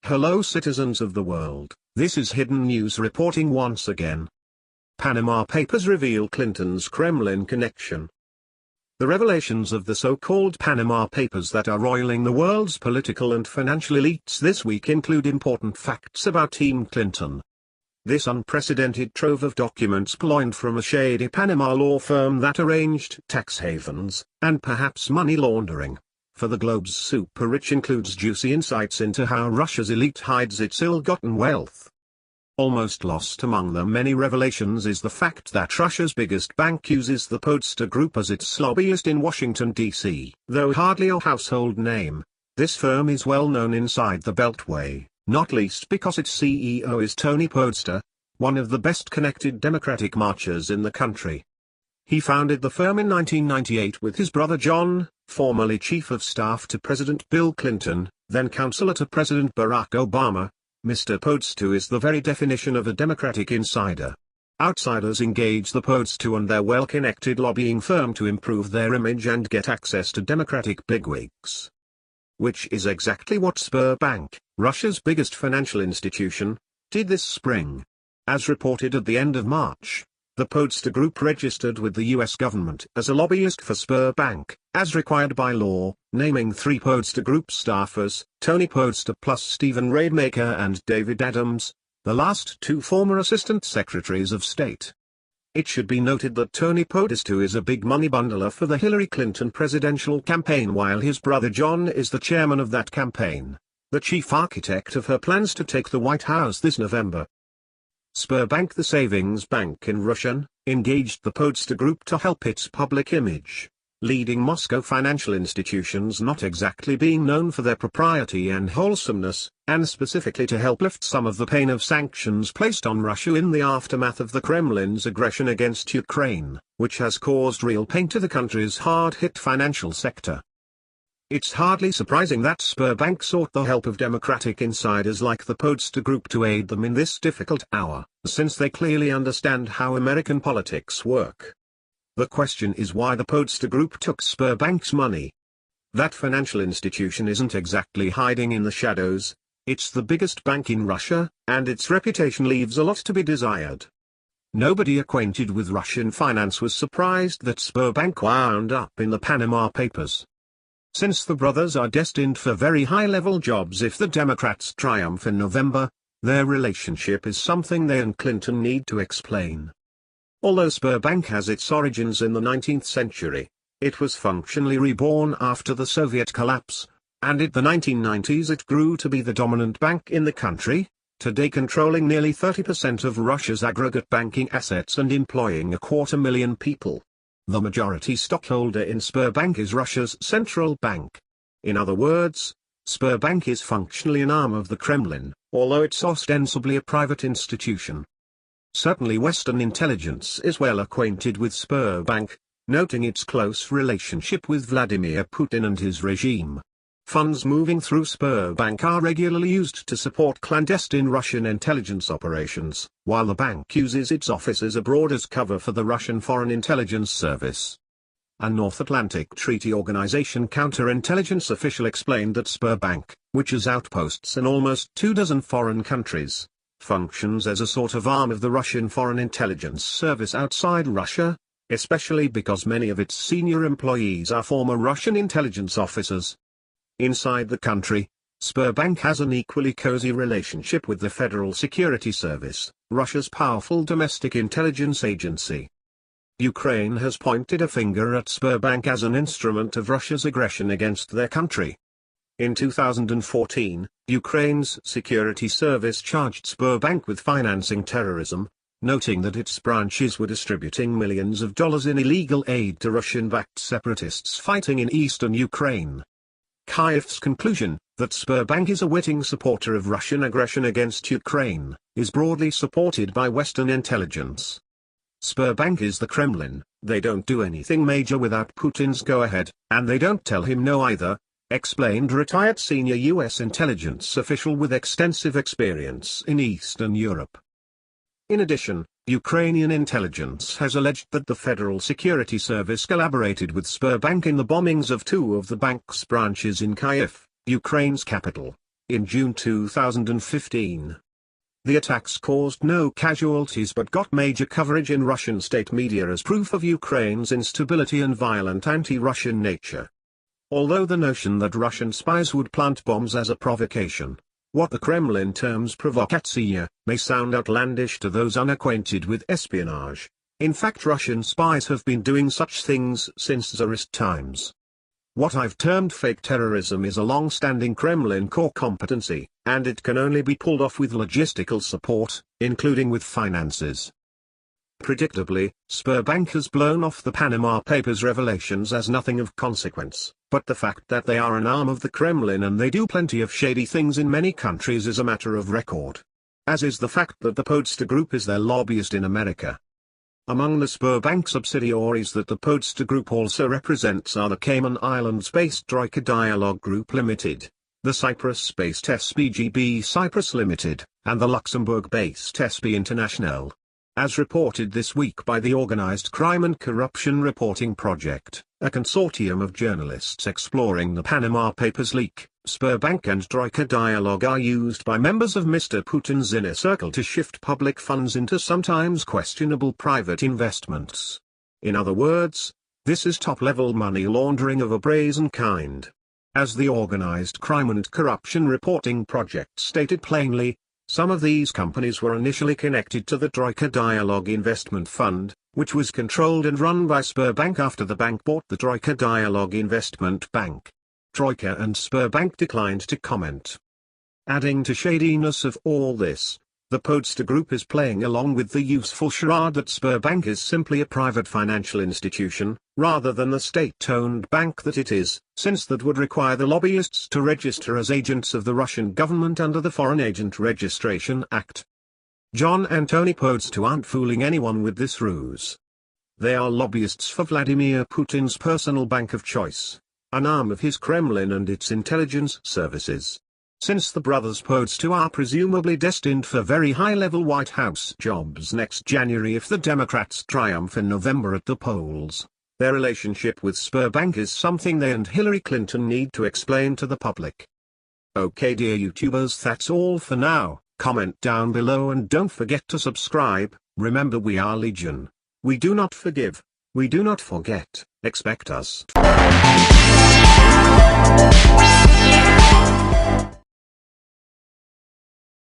Hello citizens of the world, this is Hidden News reporting once again. Panama Papers reveal Clinton's Kremlin connection. The revelations of the so-called Panama Papers that are roiling the world's political and financial elites this week include important facts about Team Clinton. This unprecedented trove of documents gleaned from a shady Panama law firm that arranged tax havens, and perhaps money laundering, for the globe's super-rich includes juicy insights into how Russia's elite hides its ill-gotten wealth. Almost lost among the many revelations is the fact that Russia's biggest bank uses the Podesta Group as its lobbyist in Washington, D.C. Though hardly a household name, this firm is well known inside the Beltway, not least because its CEO is Tony Podesta, one of the best-connected Democratic marchers in the country. He founded the firm in 1998 with his brother John, formerly Chief of Staff to President Bill Clinton, then Counselor to President Barack Obama. Mr. Podesta is the very definition of a Democratic insider. Outsiders engage the Podesta and their well-connected lobbying firm to improve their image and get access to Democratic bigwigs. Which is exactly what Sberbank, Russia's biggest financial institution, did this spring. As reported at the end of March, the Podesta Group registered with the U.S. government as a lobbyist for Sberbank, as required by law, naming 3 Podesta Group staffers, Tony Podesta plus Stephen Rademacher and David Adams, the last 2 former Assistant Secretaries of State. It should be noted that Tony Podesta is a big money bundler for the Hillary Clinton presidential campaign while his brother John is the chairman of that campaign, the chief architect of her plans to take the White House this November. Sberbank, the savings bank in Russia, engaged the Podesta Group to help its public image, leading Moscow financial institutions not exactly being known for their propriety and wholesomeness, and specifically to help lift some of the pain of sanctions placed on Russia in the aftermath of the Kremlin's aggression against Ukraine, which has caused real pain to the country's hard-hit financial sector. It's hardly surprising that Sberbank sought the help of Democratic insiders like the Podesta Group to aid them in this difficult hour, since they clearly understand how American politics work. The question is why the Podesta Group took Sberbank's money. That financial institution isn't exactly hiding in the shadows, it's the biggest bank in Russia, and its reputation leaves a lot to be desired. Nobody acquainted with Russian finance was surprised that Sberbank wound up in the Panama Papers. Since the brothers are destined for very high-level jobs if the Democrats triumph in November, their relationship is something they and Clinton need to explain. Although Sberbank has its origins in the 19th century, it was functionally reborn after the Soviet collapse, and in the 1990s it grew to be the dominant bank in the country, today controlling nearly 30% of Russia's aggregate banking assets and employing 250,000 people. The majority stockholder in Sberbank is Russia's central bank. In other words, Sberbank is functionally an arm of the Kremlin, although it's ostensibly a private institution. Certainly Western intelligence is well acquainted with Sberbank, noting its close relationship with Vladimir Putin and his regime. Funds moving through Sberbank are regularly used to support clandestine Russian intelligence operations, while the bank uses its offices abroad as cover for the Russian Foreign Intelligence Service. A North Atlantic Treaty Organization counterintelligence official explained that Sberbank, which has outposts in almost 24 foreign countries, functions as a sort of arm of the Russian Foreign Intelligence Service outside Russia, especially because many of its senior employees are former Russian intelligence officers. Inside the country, Sberbank has an equally cozy relationship with the Federal Security Service, Russia's powerful domestic intelligence agency. Ukraine has pointed a finger at Sberbank as an instrument of Russia's aggression against their country. In 2014, Ukraine's security service charged Sberbank with financing terrorism, noting that its branches were distributing millions of dollars in illegal aid to Russian-backed separatists fighting in eastern Ukraine. Kyiv's conclusion, that Sberbank is a witting supporter of Russian aggression against Ukraine, is broadly supported by Western intelligence. Sberbank is the Kremlin, they don't do anything major without Putin's go-ahead, and they don't tell him no either, explained retired senior U.S. intelligence official with extensive experience in Eastern Europe. In addition, Ukrainian intelligence has alleged that the Federal Security Service collaborated with Sberbank in the bombings of 2 of the bank's branches in Kyiv, Ukraine's capital. in June 2015. The attacks caused no casualties but got major coverage in Russian state media as proof of Ukraine's instability and violent anti-Russian nature. Although the notion that Russian spies would plant bombs as a provocation, what the Kremlin terms provokatsiya, may sound outlandish to those unacquainted with espionage. In fact, Russian spies have been doing such things since Tsarist times. What I've termed fake terrorism is a long-standing Kremlin core competency, and it can only be pulled off with logistical support, including with finances. Predictably, Sberbank has blown off the Panama Papers revelations as nothing of consequence, but the fact that they are an arm of the Kremlin and they do plenty of shady things in many countries is a matter of record. As is the fact that the Podster Group is their lobbyist in America. Among the Sberbank subsidiaries that the Podster Group also represents are the Cayman Islands-based Troika Dialogue Group Limited, the Cyprus-based SBGB Cyprus Limited, and the Luxembourg-based SB International. As reported this week by the Organized Crime and Corruption Reporting Project, a consortium of journalists exploring the Panama Papers leak, Sberbank and Troika Dialogue are used by members of Mr. Putin's inner circle to shift public funds into sometimes questionable private investments. In other words, this is top-level money laundering of a brazen kind. As the Organized Crime and Corruption Reporting Project stated plainly, some of these companies were initially connected to the Troika Dialogue Investment Fund, which was controlled and run by Sberbank after the bank bought the Troika Dialogue Investment Bank. Troika and Sberbank declined to comment. Adding to shadiness of all this, the Podster Group is playing along with the useful charade that Sberbank is simply a private financial institution, rather than the state-owned bank that it is, since that would require the lobbyists to register as agents of the Russian government under the Foreign Agent Registration Act. John and Tony Podster aren't fooling anyone with this ruse. They are lobbyists for Vladimir Putin's personal bank of choice, an arm of his Kremlin and its intelligence services. Since the brothers Podster are presumably destined for very high-level White House jobs next January if the Democrats triumph in November at the polls, their relationship with Sberbank is something they and Hillary Clinton need to explain to the public. Okay dear YouTubers, that's all for now. Comment down below and don't forget to subscribe. Remember, we are Legion. We do not forgive. We do not forget. Expect us.